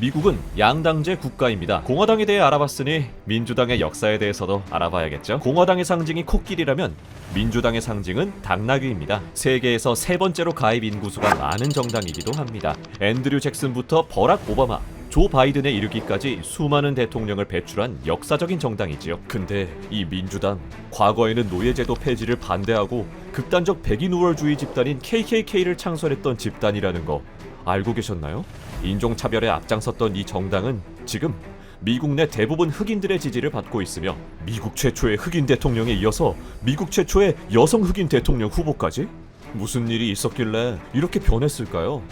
미국은 양당제 국가입니다. 공화당에 대해 알아봤으니 민주당의 역사에 대해서도 알아봐야겠죠. 공화당의 상징이 코끼리라면 민주당의 상징은 당나귀입니다. 세계에서 세 번째로 가입 인구수가 많은 정당이기도 합니다. 앤드류 잭슨부터 버락 오바마, 조 바이든에 이르기까지 수많은 대통령을 배출한 역사적인 정당이지요. 근데 이 민주당, 과거에는 노예제도 폐지를 반대하고 극단적 백인 우월주의 집단인 KKK를 창설했던 집단이라는 거 알고 계셨나요? 인종차별에 앞장섰던 이 정당은 지금 미국 내 대부분 흑인들의 지지를 받고 있으며 미국 최초의 흑인 대통령에 이어서 미국 최초의 여성 흑인 대통령 후보까지? 무슨 일이 있었길래 이렇게 변했을까요?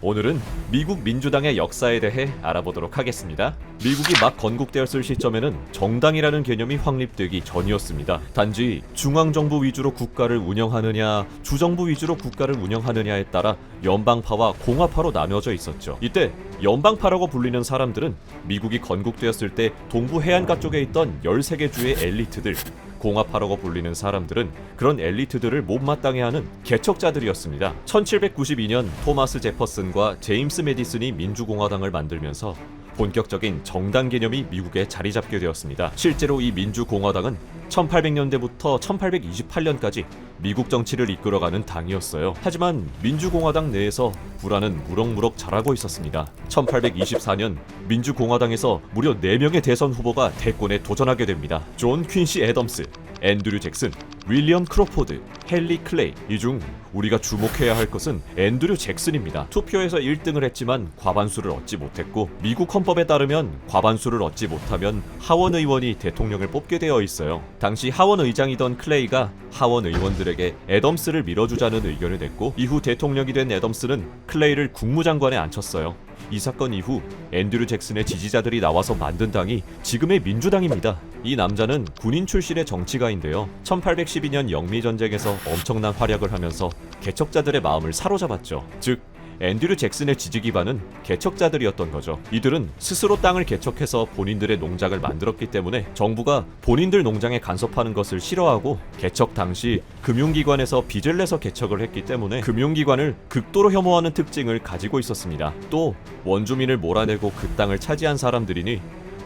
오늘은 미국 민주당의 역사에 대해 알아보도록 하겠습니다. 미국이 막 건국되었을 시점에는 정당이라는 개념이 확립되기 전이었습니다. 단지 중앙정부 위주로 국가를 운영하느냐, 주정부 위주로 국가를 운영하느냐에 따라 연방파와 공화파로 나뉘어져 있었죠. 이때 연방파라고 불리는 사람들은 미국이 건국되었을 때 동부 해안가 쪽에 있던 13개 주의 엘리트들, 공화파라고 불리는 사람들은 그런 엘리트들을 못마땅해 하는 개척자들이었습니다. 1792년 토마스 제퍼슨과 제임스 메디슨이 민주공화당을 만들면서 본격적인 정당 개념이 미국에 자리 잡게 되었습니다. 실제로 이 민주공화당은 1800년대부터 1828년까지 미국 정치를 이끌어가는 당이었어요. 하지만 민주공화당 내에서 불안은 무럭무럭 자라고 있었습니다. 1824년 민주공화당에서 무려 4명의 대선 후보가 대권에 도전하게 됩니다. 존 퀸시 애덤스, 앤드류 잭슨, 윌리엄 크로포드, 헨리 클레이. 이 중 우리가 주목해야 할 것은 앤드류 잭슨입니다. 투표에서 1등을 했지만 과반수를 얻지 못했고, 미국 헌법에 따르면 과반수를 얻지 못하면 하원 의원이 대통령을 뽑게 되어 있어요. 당시 하원 의장이던 클레이가 하원 의원들에게 애덤스를 밀어주자는 의견을 냈고, 이후 대통령이 된 애덤스는 클레이를 국무장관에 앉혔어요. 이 사건 이후 앤드류 잭슨의 지지자들이 나와서 만든 당이 지금의 민주당입니다. 이 남자는 군인 출신의 정치가인데요. 1812년 영미전쟁에서 엄청난 활약을 하면서 개척자들의 마음을 사로잡았죠. 즉, 앤드류 잭슨의 지지 기반은 개척자들이었던 거죠. 이들은 스스로 땅을 개척해서 본인들의 농장을 만들었기 때문에 정부가 본인들 농장에 간섭하는 것을 싫어하고, 개척 당시 금융기관에서 빚을 내서 개척을 했기 때문에 금융기관을 극도로 혐오하는 특징을 가지고 있었습니다. 또 원주민을 몰아내고 그 땅을 차지한 사람들이니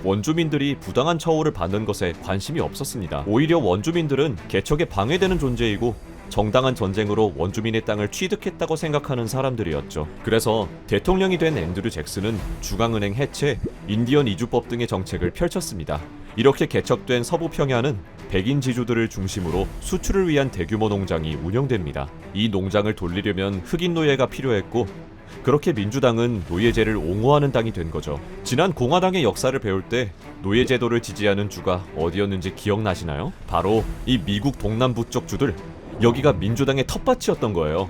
원주민들이 부당한 처우를 받는 것에 관심이 없었습니다. 오히려 원주민들은 개척에 방해되는 존재이고 정당한 전쟁으로 원주민의 땅을 취득했다고 생각하는 사람들이었죠. 그래서 대통령이 된 앤드류 잭슨은 중앙은행 해체, 인디언 이주법 등의 정책을 펼쳤습니다. 이렇게 개척된 서부 평야는 백인 지주들을 중심으로 수출을 위한 대규모 농장이 운영됩니다. 이 농장을 돌리려면 흑인 노예가 필요했고, 그렇게 민주당은 노예제를 옹호하는 당이 된 거죠. 지난 공화당의 역사를 배울 때 노예제도를 지지하는 주가 어디였는지 기억나시나요? 바로 이 미국 동남부 쪽 주들, 여기가 민주당의 텃밭이었던 거예요.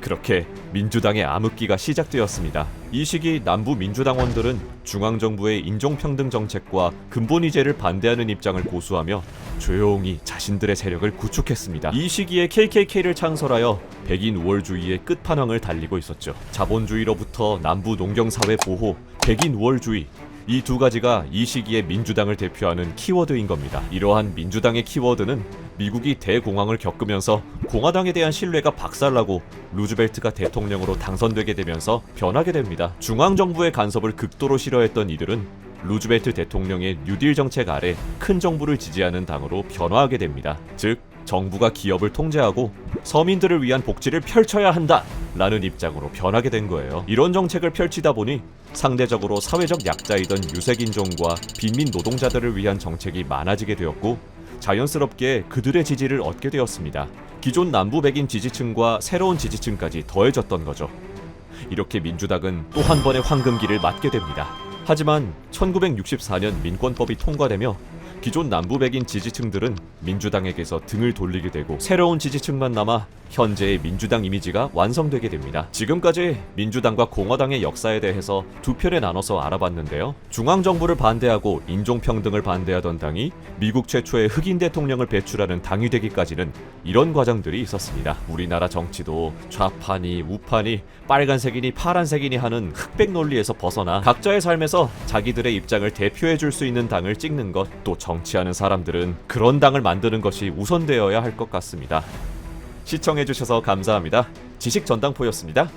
그렇게 민주당의 암흑기가 시작되었습니다. 이 시기 남부 민주당원들은 중앙정부의 인종평등 정책과 근본이제를 반대하는 입장을 고수하며 조용히 자신들의 세력을 구축했습니다. 이 시기에 KKK를 창설하여 백인 우월주의의 끝판왕을 달리고 있었죠. 자본주의로부터 남부 농경사회 보호, 백인 우월주의, 이 두 가지가 이 시기의 민주당을 대표하는 키워드인 겁니다. 이러한 민주당의 키워드는 미국이 대공황을 겪으면서 공화당에 대한 신뢰가 박살나고 루즈벨트가 대통령으로 당선되게 되면서 변하게 됩니다. 중앙정부의 간섭을 극도로 싫어했던 이들은 루즈벨트 대통령의 뉴딜 정책 아래 큰 정부를 지지하는 당으로 변화하게 됩니다. 즉, 정부가 기업을 통제하고 서민들을 위한 복지를 펼쳐야 한다 라는 입장으로 변하게 된 거예요. 이런 정책을 펼치다 보니 상대적으로 사회적 약자이던 유색인종과 빈민 노동자들을 위한 정책이 많아지게 되었고, 자연스럽게 그들의 지지를 얻게 되었습니다. 기존 남부 백인 지지층과 새로운 지지층까지 더해졌던 거죠. 이렇게 민주당은 또 한 번의 황금기를 맞게 됩니다. 하지만 1964년 민권법이 통과되며 기존 남부 백인 지지층들은 민주당에게서 등을 돌리게 되고 새로운 지지층만 남아 현재의 민주당 이미지가 완성되게 됩니다. 지금까지 민주당과 공화당의 역사에 대해서 두 편에 나눠서 알아봤는데요. 중앙정부를 반대하고 인종평등을 반대하던 당이 미국 최초의 흑인 대통령을 배출하는 당이 되기까지는 이런 과정들이 있었습니다. 우리나라 정치도 좌파니 우파니 빨간색이니 파란색이니 하는 흑백 논리에서 벗어나 각자의 삶에서 자기들의 입장을 대표해줄 수 있는 당을 찍는 것, 또 정치하는 사람들은 그런 당을 만드는 것이 우선되어야 할 것 같습니다. 시청해주셔서 감사합니다. 지식전당포였습니다.